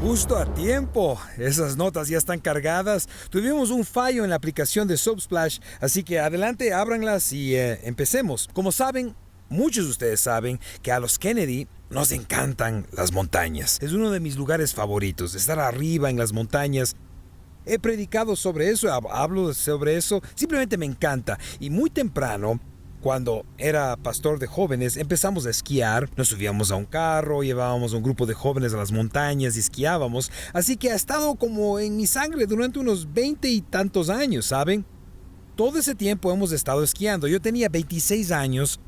Justo a tiempo. Esas notas ya están cargadas. Tuvimos un fallo en la aplicación de Subsplash, así que adelante, ábranlas y empecemos. Como saben, muchos de ustedes saben que a los Kennedy nos encantan las montañas. Es uno de mis lugares favoritos, estar arriba en las montañas. He predicado sobre eso, hablo sobre eso, simplemente me encanta. Y muy temprano, cuando era pastor de jóvenes, empezamos a esquiar. Nos subíamos a un carro, llevábamos a un grupo de jóvenes a las montañas y esquiábamos. Así que ha estado como en mi sangre durante unos 20 y tantos años, ¿saben? Todo ese tiempo hemos estado esquiando. Yo tenía 26 años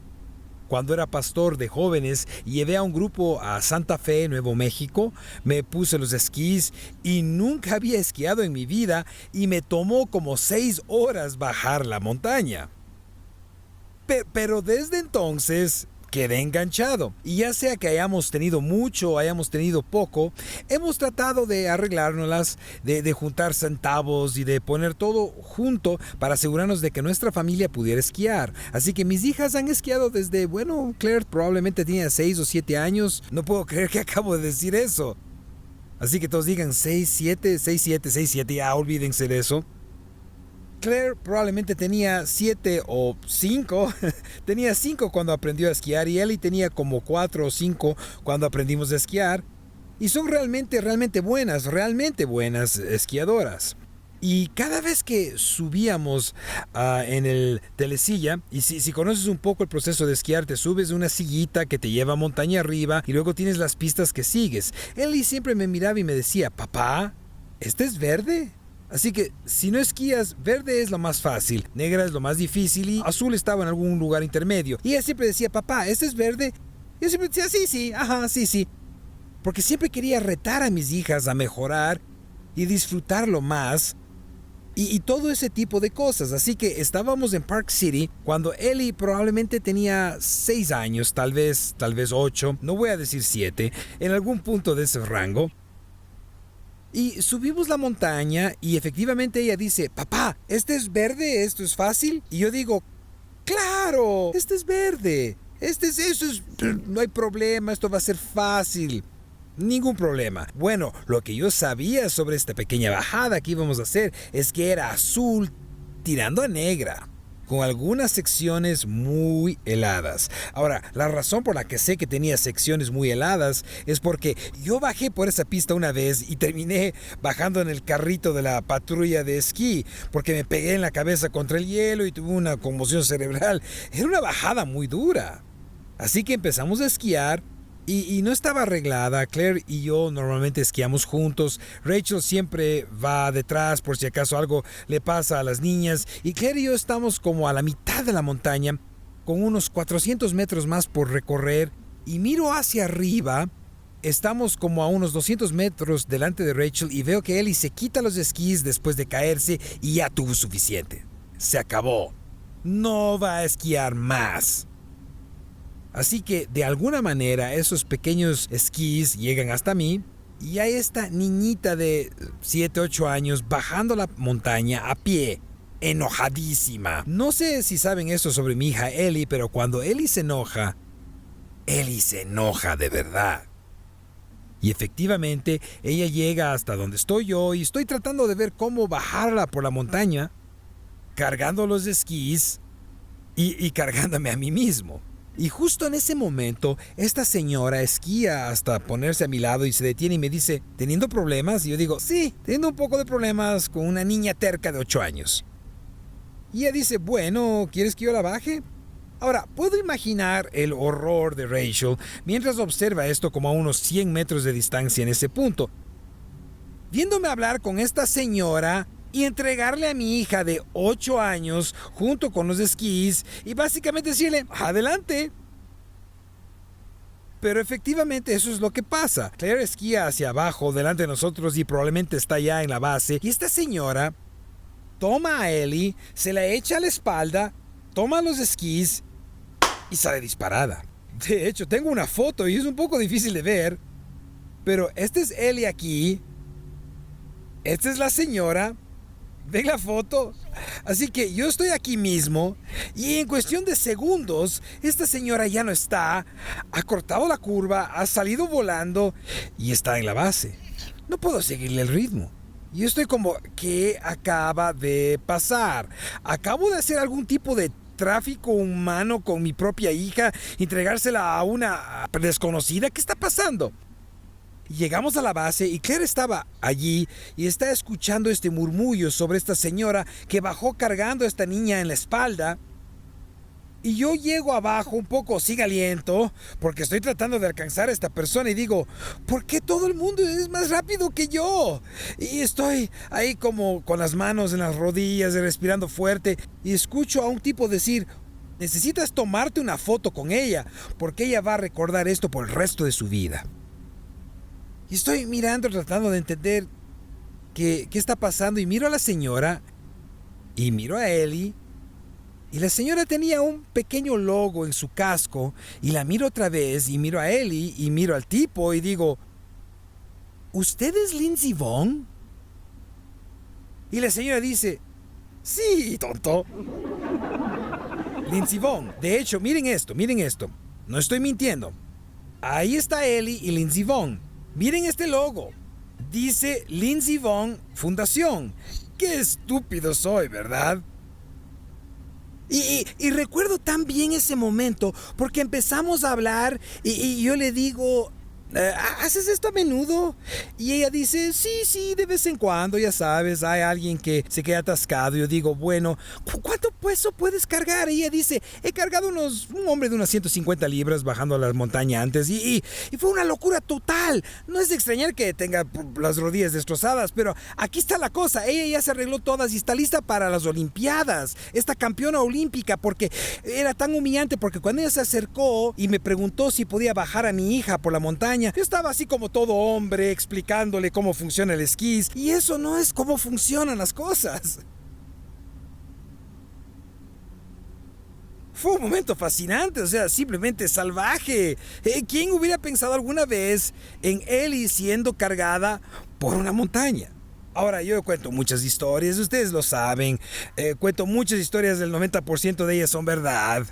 cuando era pastor de jóvenes y llevé a un grupo a Santa Fe, Nuevo México. Me puse los esquís y nunca había esquiado en mi vida y me tomó como 6 horas bajar la montaña. Pero desde entonces quedé enganchado. Y ya sea que hayamos tenido mucho o hayamos tenido poco, hemos tratado de arreglárnoslas, de juntar centavos y de poner todo junto para asegurarnos de que nuestra familia pudiera esquiar. Así que mis hijas han esquiado desde, Claire probablemente tenía 6 o 7 años. No puedo creer que acabo de decir eso. Así que todos digan 6, 7, 6, 7, 6, 7, ya olvídense de eso. Claire probablemente tenía 7 o 5. Tenía 5 cuando aprendió a esquiar y Ellie tenía como 4 o 5 cuando aprendimos a esquiar. Y son realmente buenas esquiadoras. Y cada vez que subíamos en el telesilla, y si conoces un poco el proceso de esquiar, te subes de una sillita que te lleva montaña arriba y luego tienes las pistas que sigues. Ellie siempre me miraba y me decía, papá, ¿este es verde? Así que si no esquías, verde es lo más fácil, negra es lo más difícil y azul estaba en algún lugar intermedio. Y ella siempre decía, papá, ¿este es verde? Y yo siempre decía, sí. Porque siempre quería retar a mis hijas a mejorar y disfrutarlo más y todo ese tipo de cosas. Así que estábamos en Park City cuando Ellie probablemente tenía 6 años, tal vez 8, no voy a decir 7, en algún punto de ese rango. Y subimos la montaña y efectivamente ella dice, papá, ¿este es verde? ¿Esto es fácil? Y yo digo, claro, este es verde. No hay problema, esto va a ser fácil. Ningún problema. Bueno, lo que yo sabía sobre esta pequeña bajada que íbamos a hacer es que era azul tirando a negra, con algunas secciones muy heladas. Ahora, la razón por la que sé que tenía secciones muy heladas es porque yo bajé por esa pista una vez y terminé bajando en el carrito de la patrulla de esquí porque me pegué en la cabeza contra el hielo y tuve una conmoción cerebral. Era una bajada muy dura. Así que empezamos a esquiar. Y no estaba arreglada. Claire y yo normalmente esquiamos juntos. Rachel siempre va detrás por si acaso algo le pasa a las niñas. Y Claire y yo estamos como a la mitad de la montaña, con unos 400 metros más por recorrer. Y miro hacia arriba. Estamos como a unos 200 metros delante de Rachel y veo que Ellie se quita los esquís después de caerse y ya tuvo suficiente. Se acabó. No va a esquiar más. Así que de alguna manera esos pequeños esquís llegan hasta mí y hay esta niñita de 7, 8 años bajando la montaña a pie, enojadísima. No sé si saben esto sobre mi hija Ellie, pero cuando Ellie se enoja de verdad. Y efectivamente ella llega hasta donde estoy yo y estoy tratando de ver cómo bajarla por la montaña, cargando los esquís y cargándome a mí mismo. Y justo en ese momento, esta señora esquía hasta ponerse a mi lado y se detiene y me dice, ¿teniendo problemas? Y yo digo, sí, teniendo un poco de problemas con una niña terca de 8 años. Y ella dice, bueno, ¿quieres que yo la baje? Ahora, puedo imaginar el horror de Rachel mientras observa esto como a unos 100 metros de distancia en ese punto. Viéndome hablar con esta señora y entregarle a mi hija de 8 años junto con los esquís y básicamente decirle, adelante. Pero efectivamente eso es lo que pasa. Claire esquía hacia abajo delante de nosotros y probablemente está ya en la base. Y esta señora toma a Ellie, se la echa a la espalda, toma los esquís y sale disparada. De hecho, tengo una foto y es un poco difícil de ver. Pero esta es Ellie aquí. Esta es la señora. ¿Ven la foto? Así que yo estoy aquí mismo y en cuestión de segundos esta señora ya no está, ha cortado la curva, ha salido volando y está en la base. no puedo seguirle el ritmo. Y estoy como, ¿qué acaba de pasar? ¿Acabo de hacer algún tipo de tráfico humano con mi propia hija, entregársela a una desconocida? ¿Qué está pasando? Llegamos a la base y Claire estaba allí y está escuchando este murmullo sobre esta señora que bajó cargando a esta niña en la espalda. Y yo llego abajo un poco sin aliento porque estoy tratando de alcanzar a esta persona y digo, ¿por qué todo el mundo es más rápido que yo? Y estoy ahí como con las manos en las rodillas, respirando fuerte, y escucho a un tipo decir, necesitas tomarte una foto con ella porque ella va a recordar esto por el resto de su vida. Y estoy mirando, tratando de entender qué está pasando, y miro a la señora y miro a Ellie. Y la señora tenía un pequeño logo en su casco, y la miro otra vez y miro a Ellie y miro al tipo y digo, ¿usted es Lindsey Vonn? Y la señora dice, sí, tonto. Lindsey Vonn. De hecho, miren esto. No estoy mintiendo. Ahí está Ellie y Lindsey Vonn. Miren este logo. Dice Lindsey Vonn Fundación. Qué estúpido soy, ¿verdad? Y recuerdo tan bien ese momento porque empezamos a hablar y yo le digo, ¿haces esto a menudo? Y ella dice, sí, de vez en cuando, ya sabes, hay alguien que se queda atascado. Yo digo, bueno, ¿cuánto peso puedes cargar? Y ella dice, he cargado un hombre de unas 150 libras bajando a la montaña antes y fue una locura total. No es de extrañar que tenga las rodillas destrozadas, pero aquí está la cosa, ella ya se arregló todas y está lista para las Olimpiadas, esta campeona olímpica, porque era tan humillante, porque cuando ella se acercó y me preguntó si podía bajar a mi hija por la montaña, yo estaba así como todo hombre explicándole cómo funciona el esquí, y eso no es cómo funcionan las cosas. Fue un momento fascinante, o sea, simplemente salvaje. ¿Quién hubiera pensado alguna vez en Ellie siendo cargada por una montaña? Ahora, yo cuento muchas historias, ustedes lo saben. Cuento muchas historias, el 90% de ellas son verdad.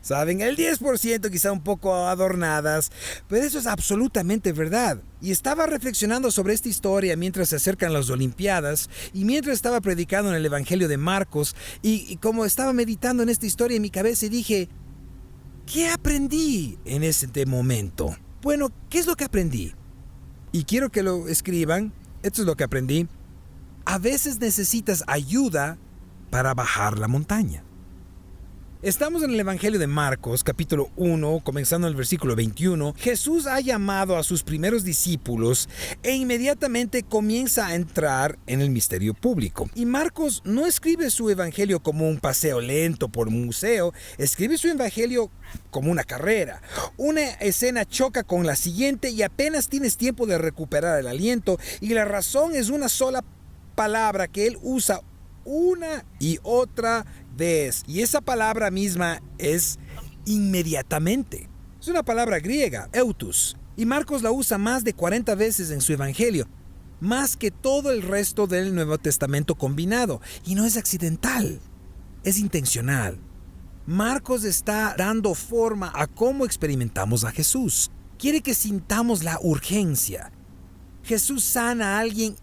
¿Saben? El 10% quizá un poco adornadas, pero eso es absolutamente verdad. Y estaba reflexionando sobre esta historia mientras se acercan las Olimpiadas y mientras estaba predicando en el Evangelio de Marcos, y como estaba meditando en esta historia en mi cabeza, y dije, ¿qué aprendí en ese momento? Bueno, ¿qué es lo que aprendí? Y quiero que lo escriban. Esto es lo que aprendí. A veces necesitas ayuda para bajar la montaña. Estamos en el Evangelio de Marcos, capítulo 1, comenzando en el versículo 21. Jesús ha llamado a sus primeros discípulos e inmediatamente comienza a entrar en el misterio público. Y Marcos no escribe su evangelio como un paseo lento por un museo, escribe su evangelio como una carrera. Una escena choca con la siguiente y apenas tienes tiempo de recuperar el aliento, y la razón es una sola palabra que él usa una y otra vez, y esa palabra misma es inmediatamente. Es una palabra griega, eutus, y Marcos la usa más de 40 veces en su evangelio, más que todo el resto del Nuevo Testamento combinado, y no es accidental, es intencional. Marcos está dando forma a cómo experimentamos a Jesús. Quiere que sintamos la urgencia. Jesús sana a alguien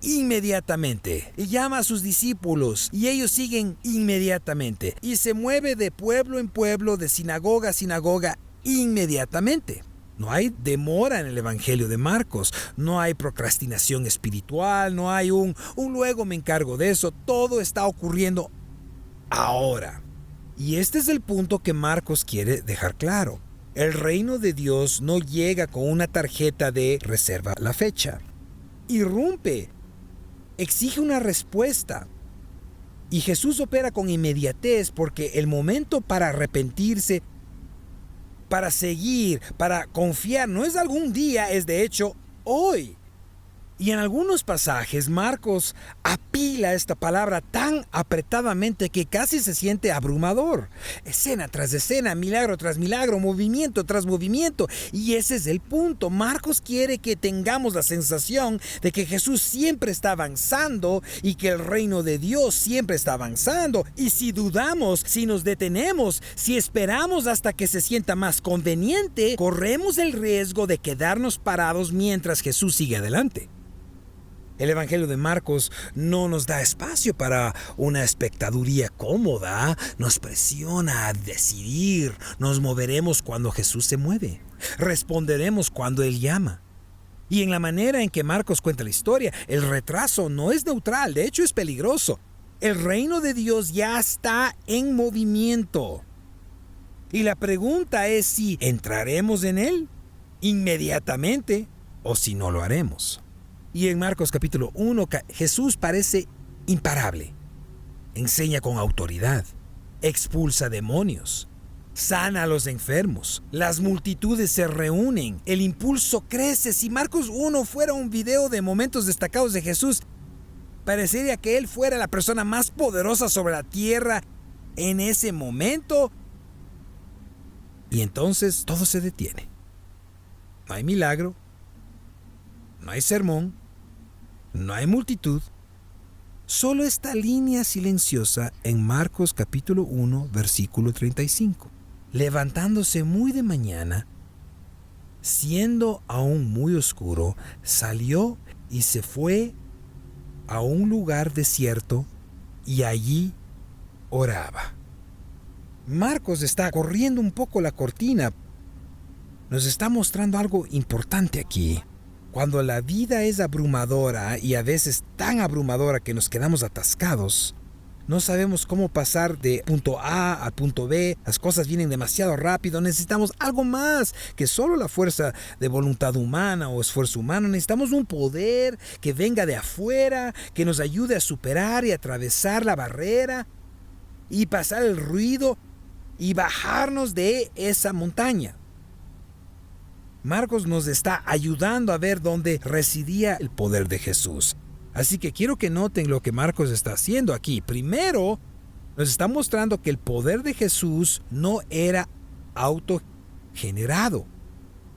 inmediatamente y llama a sus discípulos, y ellos siguen inmediatamente, y se mueve de pueblo en pueblo, de sinagoga a sinagoga inmediatamente. No hay demora en el Evangelio de Marcos, no hay procrastinación espiritual, no hay un luego me encargo de eso. Todo está ocurriendo ahora. Y este es el punto que Marcos quiere dejar claro. El reino de Dios no llega con una tarjeta de reserva la fecha. Irrumpe, exige una respuesta. Y Jesús opera con inmediatez, porque el momento para arrepentirse, para seguir, para confiar, no es algún día, es de hecho hoy. Y en algunos pasajes Marcos apela apila esta palabra tan apretadamente que casi se siente abrumador. Escena tras escena, milagro tras milagro, movimiento tras movimiento. Y ese es el punto. Marcos quiere que tengamos la sensación de que Jesús siempre está avanzando y que el reino de Dios siempre está avanzando. Y si dudamos, si nos detenemos, si esperamos hasta que se sienta más conveniente, corremos el riesgo de quedarnos parados mientras Jesús sigue adelante. El Evangelio de Marcos no nos da espacio para una espectaduría cómoda, nos presiona a decidir, nos moveremos cuando Jesús se mueve, responderemos cuando Él llama. Y en la manera en que Marcos cuenta la historia, el retraso no es neutral, de hecho es peligroso. El reino de Dios ya está en movimiento. Y la pregunta es si entraremos en Él inmediatamente o si no lo haremos. Y en Marcos capítulo 1, Jesús parece imparable. Enseña con autoridad, expulsa demonios, sana a los enfermos, las multitudes se reúnen, el impulso crece. Si Marcos 1 fuera un video de momentos destacados de Jesús, parecería que Él fuera la persona más poderosa sobre la tierra en ese momento. Y entonces todo se detiene. No hay milagro, no hay sermón, no hay multitud, solo esta línea silenciosa en Marcos capítulo 1, versículo 35. Levantándose muy de mañana, siendo aún muy oscuro, salió y se fue a un lugar desierto y allí oraba. Marcos está corriendo un poco la cortina. Nos está mostrando algo importante aquí. Cuando la vida es abrumadora y a veces tan abrumadora que nos quedamos atascados, no sabemos cómo pasar de punto A al punto B, las cosas vienen demasiado rápido, necesitamos algo más que solo la fuerza de voluntad humana o esfuerzo humano. Necesitamos un poder que venga de afuera, que nos ayude a superar y atravesar la barrera y pasar el ruido y bajarnos de esa montaña. Marcos nos está ayudando a ver dónde residía el poder de Jesús. Así que quiero que noten lo que Marcos está haciendo aquí. Primero, nos está mostrando que el poder de Jesús no era autogenerado.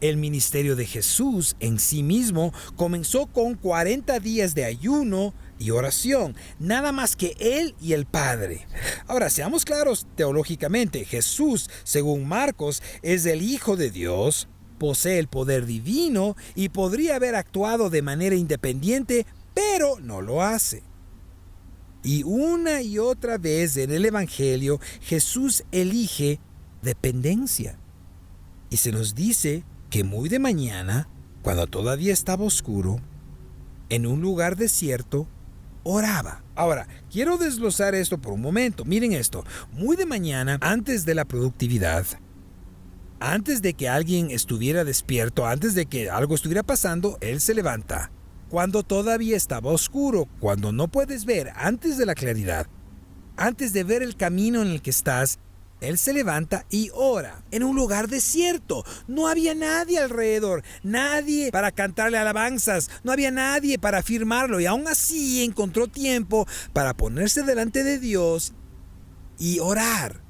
El ministerio de Jesús en sí mismo comenzó con 40 días de ayuno y oración, nada más que Él y el Padre. Ahora, seamos claros teológicamente, Jesús, según Marcos, es el Hijo de Dios, posee el poder divino y podría haber actuado de manera independiente, pero no lo hace. Y una y otra vez en el Evangelio, Jesús elige dependencia. Y se nos dice que muy de mañana, cuando todavía estaba oscuro, en un lugar desierto, oraba. Ahora, quiero desglosar esto por un momento. Miren esto. Muy de mañana, antes de la productividad, antes de que alguien estuviera despierto, antes de que algo estuviera pasando, Él se levanta. Cuando todavía estaba oscuro, cuando no puedes ver, antes de la claridad, antes de ver el camino en el que estás, Él se levanta y ora en un lugar desierto. No había nadie alrededor, nadie para cantarle alabanzas, no había nadie para afirmarlo, y aún así encontró tiempo para ponerse delante de Dios y orar.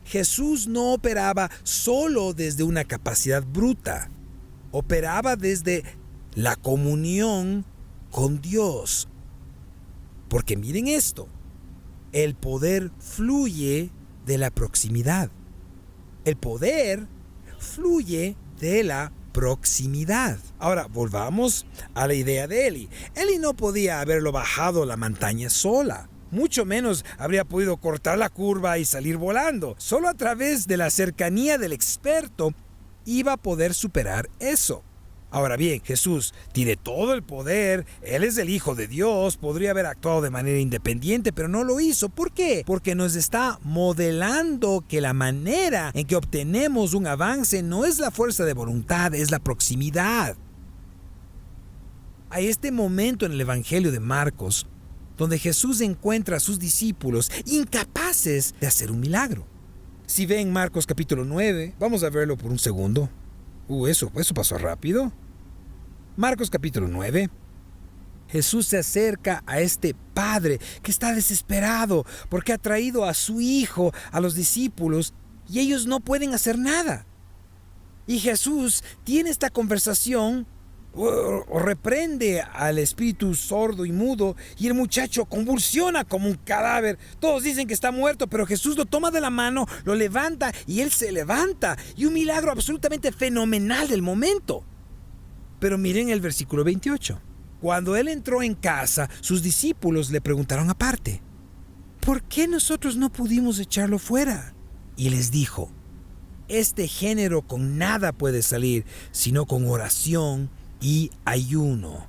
Jesús no operaba solo desde una capacidad bruta, operaba desde la comunión con Dios. Porque miren esto, el poder fluye de la proximidad. El poder fluye de la proximidad. Ahora, volvamos a la idea de Eli. Eli no podía haberlo bajado la montaña sola. Mucho menos habría podido cortar la curva y salir volando. Solo a través de la cercanía del experto iba a poder superar eso. Ahora bien, Jesús tiene todo el poder, Él es el Hijo de Dios, podría haber actuado de manera independiente, pero no lo hizo. ¿Por qué? Porque nos está modelando que la manera en que obtenemos un avance no es la fuerza de voluntad, es la proximidad. Hay este momento en el Evangelio de Marcos donde Jesús encuentra a sus discípulos incapaces de hacer un milagro. Si ven Marcos capítulo 9, vamos a verlo por un segundo. Eso pasó rápido. Marcos capítulo 9. Jesús se acerca a este padre que está desesperado porque ha traído a su hijo a los discípulos y ellos no pueden hacer nada. Y Jesús tiene esta conversación o reprende al espíritu sordo y mudo y el muchacho convulsiona como un cadáver. Todos dicen que está muerto, pero Jesús lo toma de la mano, lo levanta y él se levanta. Y un milagro absolutamente fenomenal del momento. Pero miren el versículo 28. Cuando él entró en casa, sus discípulos le preguntaron aparte: ¿por qué nosotros no pudimos echarlo fuera? Y les dijo: este género con nada puede salir, sino con oración y ayuno.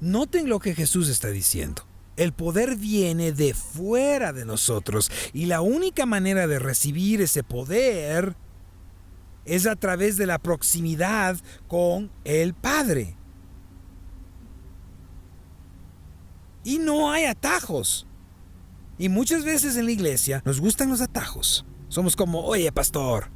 Noten lo que Jesús está diciendo. El poder viene de fuera de nosotros y la única manera de recibir ese poder es a través de la proximidad con el Padre. Y no hay atajos. Y muchas veces en la iglesia nos gustan los atajos. Somos como: oye, pastor,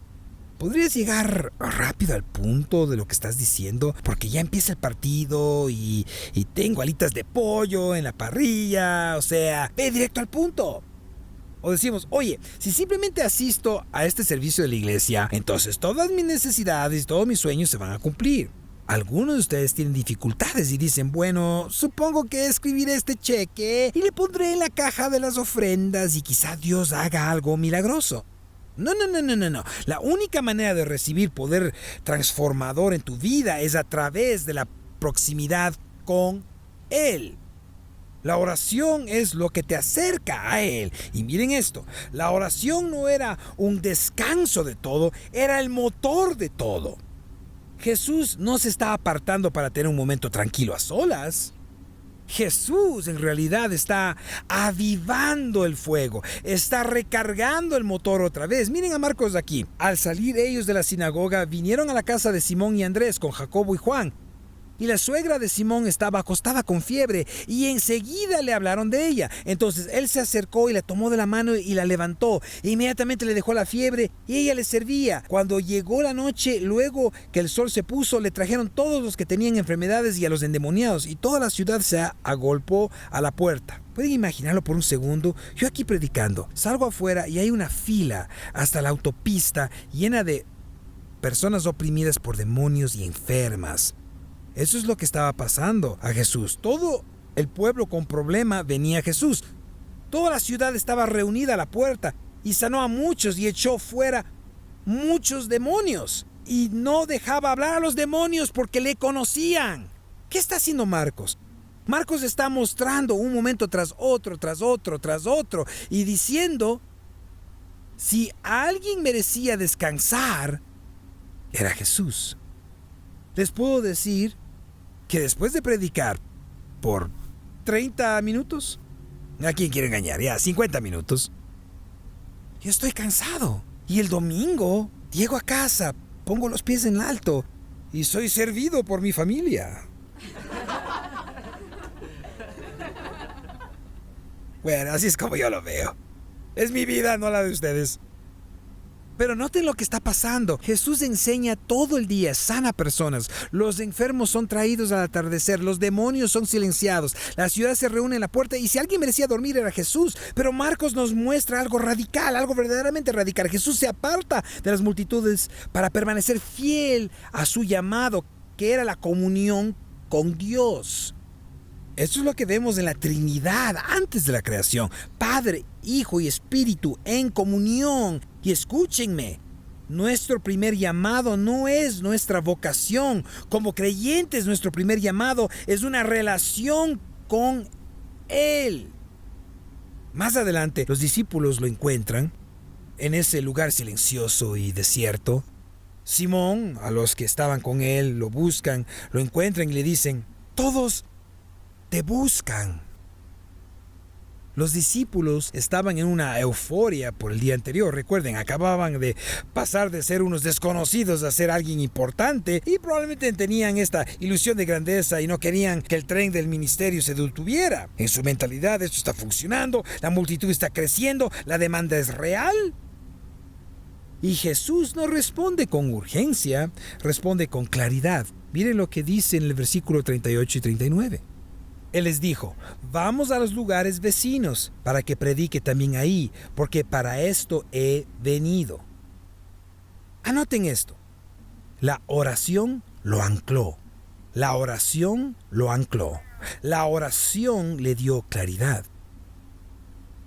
¿podrías llegar rápido al punto de lo que estás diciendo? Porque ya empieza el partido y tengo alitas de pollo en la parrilla. O sea, ve directo al punto. O decimos: oye, si simplemente asisto a este servicio de la iglesia, entonces todas mis necesidades y todos mis sueños se van a cumplir. Algunos de ustedes tienen dificultades y dicen: bueno, supongo que escribiré este cheque y le pondré en la caja de las ofrendas y quizá Dios haga algo milagroso. No. La única manera de recibir poder transformador en tu vida es a través de la proximidad con Él. La oración es lo que te acerca a Él. Y miren esto, la oración no era un descanso de todo, era el motor de todo. Jesús no se está apartando para tener un momento tranquilo a solas. Jesús en realidad está avivando el fuego, está recargando el motor otra vez. Miren a Marcos aquí. Al salir ellos de la sinagoga, vinieron a la casa de Simón y Andrés con Jacobo y Juan. Y la suegra de Simón estaba acostada con fiebre y enseguida le hablaron de ella. Entonces él se acercó y la tomó de la mano y la levantó. E inmediatamente le dejó la fiebre y ella le servía. Cuando llegó la noche, luego que el sol se puso, le trajeron todos los que tenían enfermedades y a los endemoniados. Y toda la ciudad se agolpó a la puerta. ¿Pueden imaginarlo por un segundo? Yo aquí predicando, salgo afuera y hay una fila hasta la autopista llena de personas oprimidas por demonios y enfermas. Eso es lo que estaba pasando a Jesús. Todo el pueblo con problema venía a Jesús. Toda la ciudad estaba reunida a la puerta y sanó a muchos y echó fuera muchos demonios. Y no dejaba hablar a los demonios porque le conocían. ¿Qué está haciendo Marcos? Marcos está mostrando un momento tras otro y diciendo: si alguien merecía descansar, era Jesús. Les puedo decir que después de predicar por 30 minutos, ¿a quién quiero engañar? Ya, 50 minutos. Yo estoy cansado. Y el domingo llego a casa, pongo los pies en alto y soy servido por mi familia. Bueno, así es como yo lo veo. Es mi vida, no la de ustedes. Pero noten lo que está pasando. Jesús enseña todo el día, sana personas. Los enfermos son traídos al atardecer. Los demonios son silenciados. La ciudad se reúne en la puerta y si alguien merecía dormir era Jesús. Pero Marcos nos muestra algo radical, algo verdaderamente radical. Jesús se aparta de las multitudes para permanecer fiel a su llamado, que era la comunión con Dios. Esto es lo que vemos en la Trinidad antes de la creación. Padre, Hijo y Espíritu en comunión. Y escúchenme, nuestro primer llamado no es nuestra vocación. Como creyentes, nuestro primer llamado es una relación con Él. Más adelante, los discípulos lo encuentran en ese lugar silencioso y desierto. Simón, a los que estaban con él, lo buscan, lo encuentran y le dicen: todos te buscan. Los discípulos estaban en una euforia por el día anterior. Recuerden, acababan de pasar de ser unos desconocidos a ser alguien importante y probablemente tenían esta ilusión de grandeza y no querían que el tren del ministerio se detuviera. En su mentalidad esto está funcionando, la multitud está creciendo, la demanda es real. Y Jesús no responde con urgencia, responde con claridad. Miren lo que dice en el versículo 38 y 39. Él les dijo, vamos a los lugares vecinos para que predique también ahí, porque para esto he venido. Anoten esto. La oración lo ancló. La oración lo ancló. La oración le dio claridad.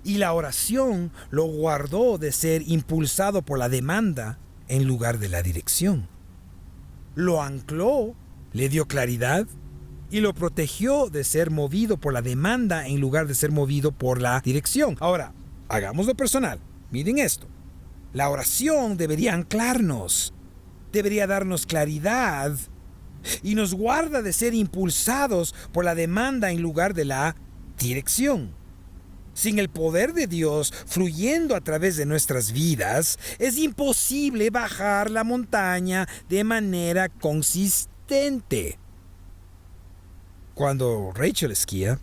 Y la oración lo guardó de ser impulsado por la demanda en lugar de la dirección. Lo ancló, le dio claridad y lo protegió de ser movido por la demanda en lugar de ser movido por la dirección. Ahora, hagámoslo personal. Miren esto. La oración debería anclarnos, debería darnos claridad y nos guarda de ser impulsados por la demanda en lugar de la dirección. Sin el poder de Dios fluyendo a través de nuestras vidas, es imposible bajar la montaña de manera consistente. Cuando Rachel esquía,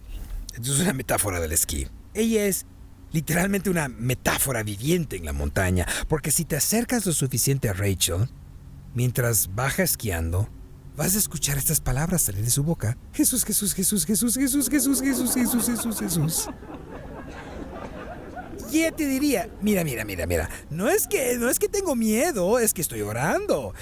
esto es una metáfora del esquí. Ella es literalmente una metáfora viviente en la montaña, porque si te acercas lo suficiente a Rachel, mientras baja esquiando, vas a escuchar estas palabras salir de su boca. Jesús, Jesús, Jesús, Jesús, Jesús, Jesús, Jesús, Jesús, Jesús, Jesús. Y ella te diría, mira, no es que tengo miedo, es que estoy orando,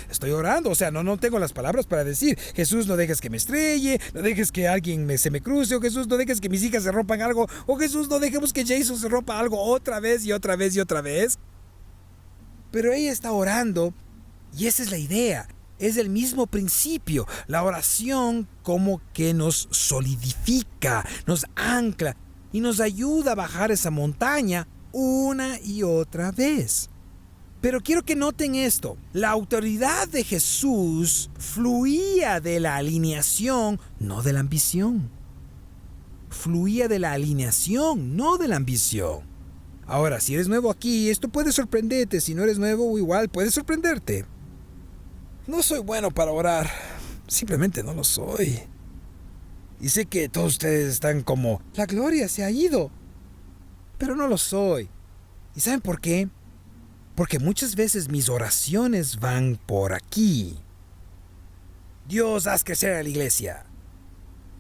o sea, no tengo las palabras para decir, Jesús, no dejes que me estrelle, no dejes que alguien se me cruce, o Jesús, no dejes que mis hijas se rompan algo, o Jesús, no dejemos que Jason se rompa algo otra vez y otra vez y otra vez. Pero ella está orando, y esa es la idea, es el mismo principio, la oración como que nos solidifica, nos ancla, y nos ayuda a bajar esa montaña una y otra vez. Pero quiero que noten esto. La autoridad de Jesús fluía de la alineación, no de la ambición. Fluía de la alineación, no de la ambición. Ahora, si eres nuevo aquí, esto puede sorprenderte. Si no eres nuevo, igual puede sorprenderte. No soy bueno para orar. Simplemente no lo soy. Y sé que todos ustedes están como, la gloria se ha ido. Pero no lo soy. ¿Y saben por qué? Porque muchas veces mis oraciones van por aquí. Dios, haz crecer a la iglesia.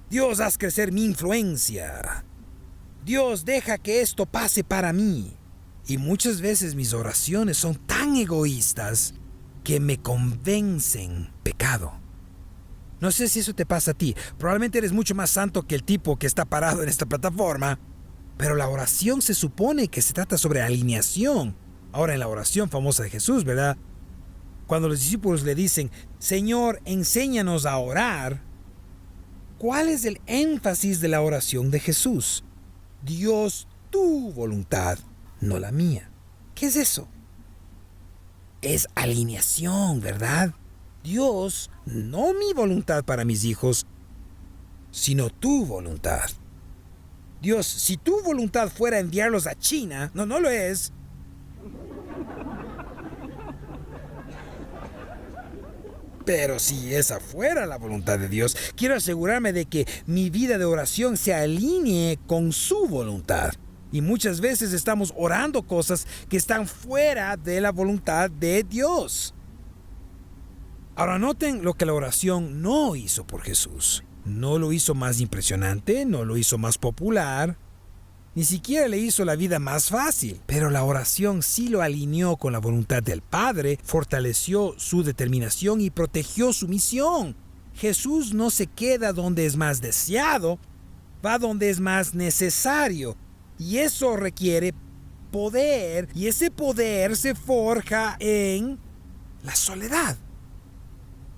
Dios, haz crecer mi influencia. Dios, deja que esto pase para mí. Y muchas veces mis oraciones son tan egoístas que me convencen pecado. No sé si eso te pasa a ti. Probablemente eres mucho más santo que el tipo que está parado en esta plataforma. Pero la oración se supone que se trata sobre alineación. Ahora en la oración famosa de Jesús, ¿verdad? Cuando los discípulos le dicen, Señor, enséñanos a orar. ¿Cuál es el énfasis de la oración de Jesús? Dios, tu voluntad, no la mía. ¿Qué es eso? Es alineación, ¿verdad? Dios, no mi voluntad para mis hijos, sino tu voluntad. Dios, si tu voluntad fuera enviarlos a China, no lo es. Pero si esa fuera la voluntad de Dios, quiero asegurarme de que mi vida de oración se alinee con su voluntad. Y muchas veces estamos orando cosas que están fuera de la voluntad de Dios. Ahora noten lo que la oración no hizo por Jesús. No lo hizo más impresionante, no lo hizo más popular, ni siquiera le hizo la vida más fácil. Pero la oración sí lo alineó con la voluntad del Padre, fortaleció su determinación y protegió su misión. Jesús no se queda donde es más deseado, va donde es más necesario. Y eso requiere poder, y ese poder se forja en la soledad.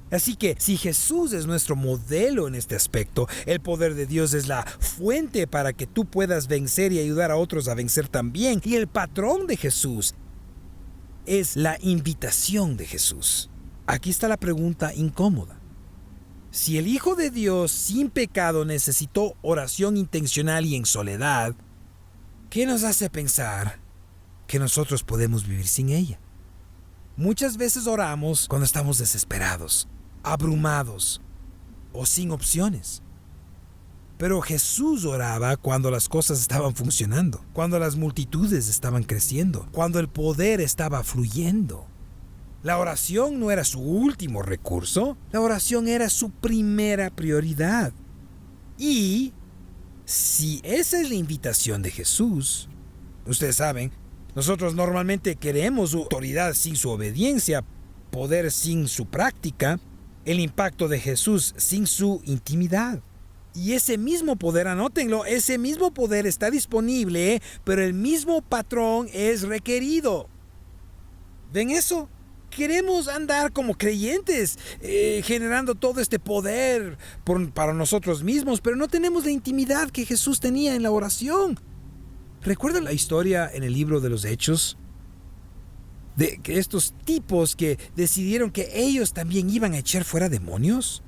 Así que si Jesús es nuestro modelo en este aspecto, el poder de Dios es la fuente para que tú puedas vencer y ayudar a otros a vencer también. Y el patrón de Jesús es la invitación de Jesús. Aquí está la pregunta incómoda. Si el Hijo de Dios sin pecado necesitó oración intencional y en soledad, ¿qué nos hace pensar que nosotros podemos vivir sin ella? Muchas veces oramos cuando estamos desesperados, abrumados o sin opciones. Pero Jesús oraba cuando las cosas estaban funcionando, cuando las multitudes estaban creciendo, cuando el poder estaba fluyendo. La oración no era su último recurso, la oración era su primera prioridad. Y si esa es la invitación de Jesús, ustedes saben, nosotros normalmente queremos autoridad sin su obediencia, poder sin su práctica, el impacto de Jesús sin su intimidad. Y ese mismo poder, anótenlo, ese mismo poder está disponible, pero el mismo patrón es requerido. ¿Ven eso? Queremos andar como creyentes, generando todo este poder para nosotros mismos, pero no tenemos la intimidad que Jesús tenía en la oración. ¿Recuerdan la historia en el libro de los Hechos? De que estos tipos que decidieron que ellos también iban a echar fuera demonios.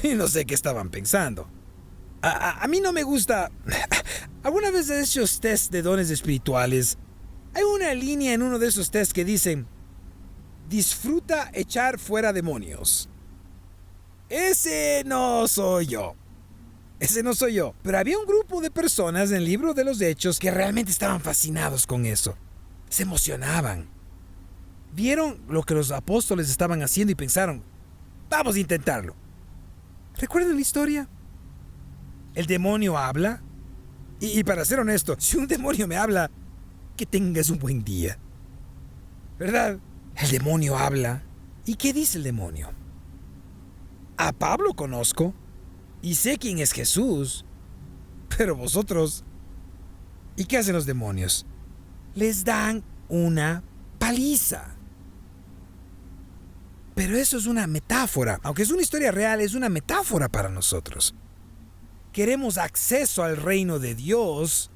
Y no sé qué estaban pensando. A mí no me gusta. ¿Alguna vez he hecho test de dones espirituales? Hay una línea en uno de esos tests que dicen: disfruta echar fuera demonios. Ese no soy yo. Ese no soy yo. Pero había un grupo de personas en el libro de los Hechos que realmente estaban fascinados con eso. Se emocionaban. Vieron lo que los apóstoles estaban haciendo y pensaron: vamos a intentarlo. ¿Recuerdan la historia? El demonio habla. Y para ser honesto, si un demonio me habla, que tengas un buen día. ¿Verdad? El demonio habla. ¿Y qué dice el demonio? A Pablo conozco y sé quién es Jesús, pero vosotros... ¿Y qué hacen los demonios? Les dan una paliza. Pero eso es una metáfora. Aunque es una historia real, es una metáfora para nosotros. Queremos acceso al reino de Dios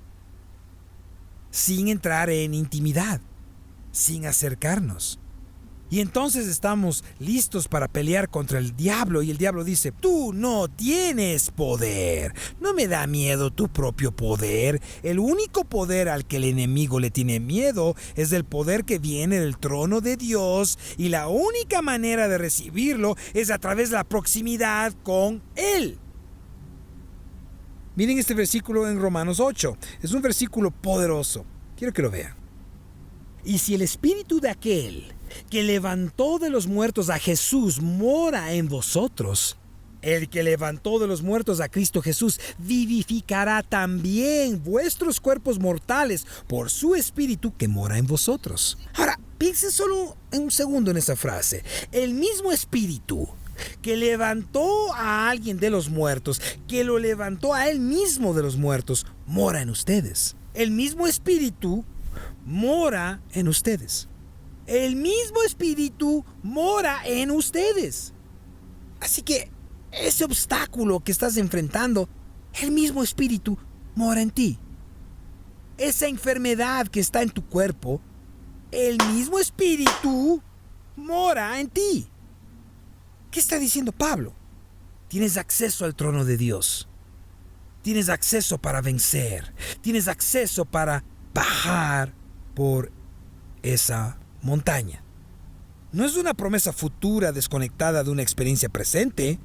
sin entrar en intimidad, sin acercarnos. Y entonces estamos listos para pelear contra el diablo y el diablo dice: tú no tienes poder. No me da miedo tu propio poder. El único poder al que el enemigo le tiene miedo es el poder que viene del trono de Dios, y la única manera de recibirlo es a través de la proximidad con Él. Miren este versículo en Romanos 8. Es un versículo poderoso. Quiero que lo vean. Y si el espíritu de aquel que levantó de los muertos a Jesús mora en vosotros, el que levantó de los muertos a Cristo Jesús vivificará también vuestros cuerpos mortales por su espíritu que mora en vosotros. Ahora, piensen solo un segundo en esa frase. El mismo espíritu que levantó a alguien de los muertos, que lo levantó a él mismo de los muertos, mora en ustedes. El mismo espíritu mora en ustedes. El mismo espíritu mora en ustedes. Así que ese obstáculo que estás enfrentando, el mismo espíritu mora en ti. Esa enfermedad que está en tu cuerpo, el mismo espíritu mora en ti. ¿Qué está diciendo Pablo? Tienes acceso al trono de Dios. Tienes acceso para vencer. Tienes acceso para bajar por esa montaña. No es una promesa futura desconectada de una experiencia presente.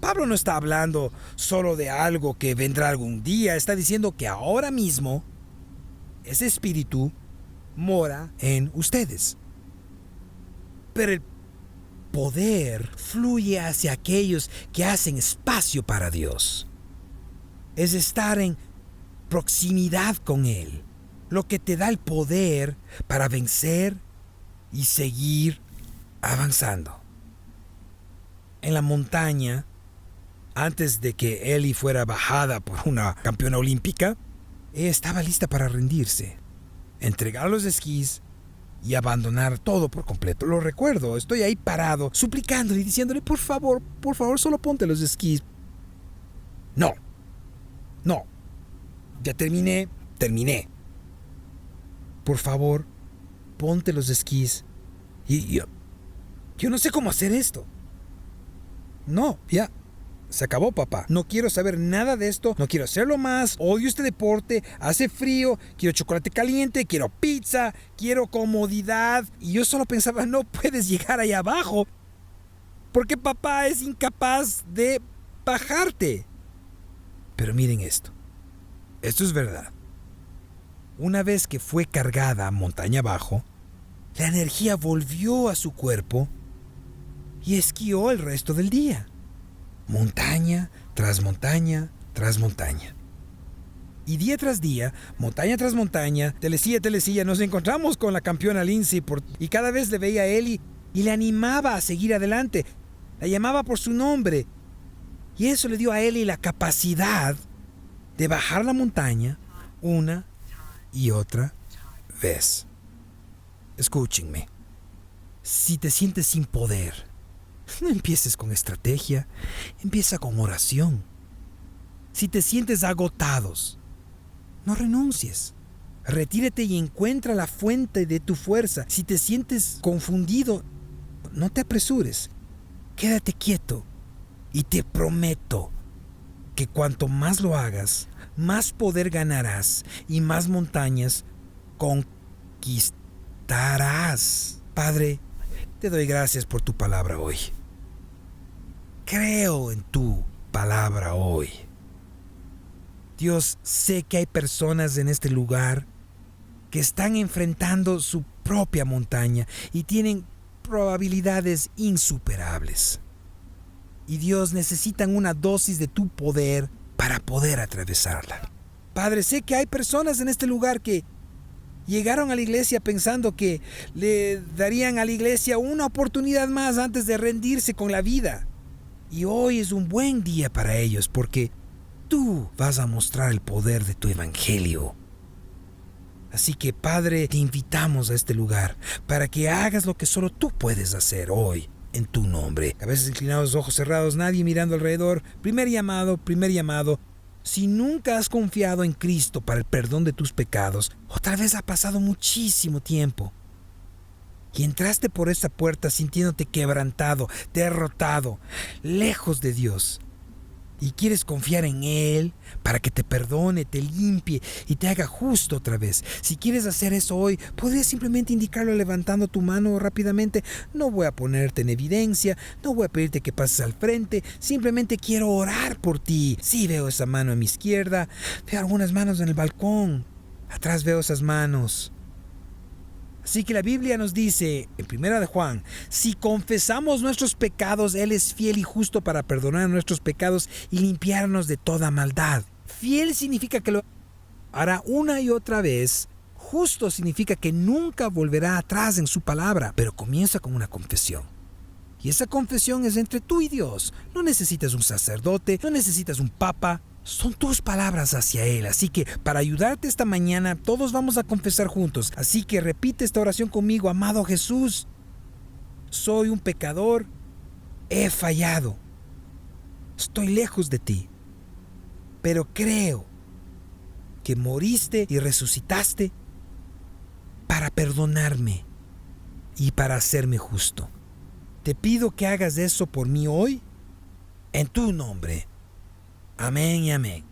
Pablo no está hablando solo de algo que vendrá algún día. Está diciendo que ahora mismo ese espíritu mora en ustedes. Pero el poder fluye hacia aquellos que hacen espacio para Dios. Es estar en proximidad con Él, lo que te da el poder para vencer y seguir avanzando. En la montaña, antes de que Ellie fuera bajada por una campeona olímpica, ella estaba lista para rendirse, entregar los esquís y abandonar todo por completo. Lo recuerdo, estoy ahí parado, suplicándole y diciéndole: por favor, solo ponte los esquís. No, ya terminé. Por favor, ponte los esquís. Y yo no sé cómo hacer esto. No, ya, se acabó, papá. No quiero saber nada de esto, no quiero hacerlo más. Odio este deporte, hace frío, quiero chocolate caliente, quiero pizza, quiero comodidad. Y yo solo pensaba: no puedes llegar ahí abajo porque papá es incapaz de bajarte. Pero miren esto. Esto es verdad. Una vez que fue cargada montaña abajo, La energía volvió a su cuerpo y esquió el resto del día. Montaña tras montaña tras montaña. Y día tras día, montaña tras montaña, telecilla, nos encontramos con la campeona Lindsay y cada vez le veía a él y le animaba a seguir adelante. La llamaba por su nombre. Y eso le dio a Ellie la capacidad de bajar la montaña una y otra vez. Escúchenme. Si te sientes sin poder, no empieces con estrategia, empieza con oración. Si te sientes agotados, no renuncies. Retírate y encuentra la fuente de tu fuerza. Si te sientes confundido, no te apresures. Quédate quieto y te prometo que cuanto más lo hagas, más poder ganarás y más montañas conquistarás. Padre, te doy gracias por tu palabra hoy. Creo en tu palabra hoy. Dios, sé que hay personas en este lugar que están enfrentando su propia montaña y tienen probabilidades insuperables. Y Dios, necesitan una dosis de tu poder para poder atravesarla. Padre, sé que hay personas en este lugar que llegaron a la iglesia pensando que le darían a la iglesia una oportunidad más antes de rendirse con la vida. Y hoy es un buen día para ellos porque tú vas a mostrar el poder de tu evangelio. Así que, Padre, te invitamos a este lugar para que hagas lo que solo tú puedes hacer hoy en tu nombre. A veces inclinados, ojos cerrados, nadie mirando alrededor. Primer llamado. Si nunca has confiado en Cristo para el perdón de tus pecados, o tal vez ha pasado muchísimo tiempo, y entraste por esta puerta sintiéndote quebrantado, derrotado, lejos de Dios, y quieres confiar en Él para que te perdone, te limpie y te haga justo otra vez. Si quieres hacer eso hoy, podrías simplemente indicarlo levantando tu mano rápidamente. No voy a ponerte en evidencia, no voy a pedirte que pases al frente, simplemente quiero orar por ti. Sí, veo esa mano a mi izquierda, veo algunas manos en el balcón, atrás veo esas manos. Así que la Biblia nos dice, en 1 de Juan, si confesamos nuestros pecados, Él es fiel y justo para perdonar nuestros pecados y limpiarnos de toda maldad. Fiel significa que lo hará una y otra vez. Justo significa que nunca volverá atrás en su palabra, pero comienza con una confesión. Y esa confesión es entre tú y Dios. No necesitas un sacerdote, no necesitas un papa. Son tus palabras hacia Él. Así que para ayudarte esta mañana, todos vamos a confesar juntos. Así que repite esta oración conmigo. Amado Jesús, soy un pecador, he fallado, estoy lejos de ti, pero creo que moriste y resucitaste para perdonarme y para hacerme justo. Te pido que hagas eso por mí hoy, en tu nombre. Amén y amén.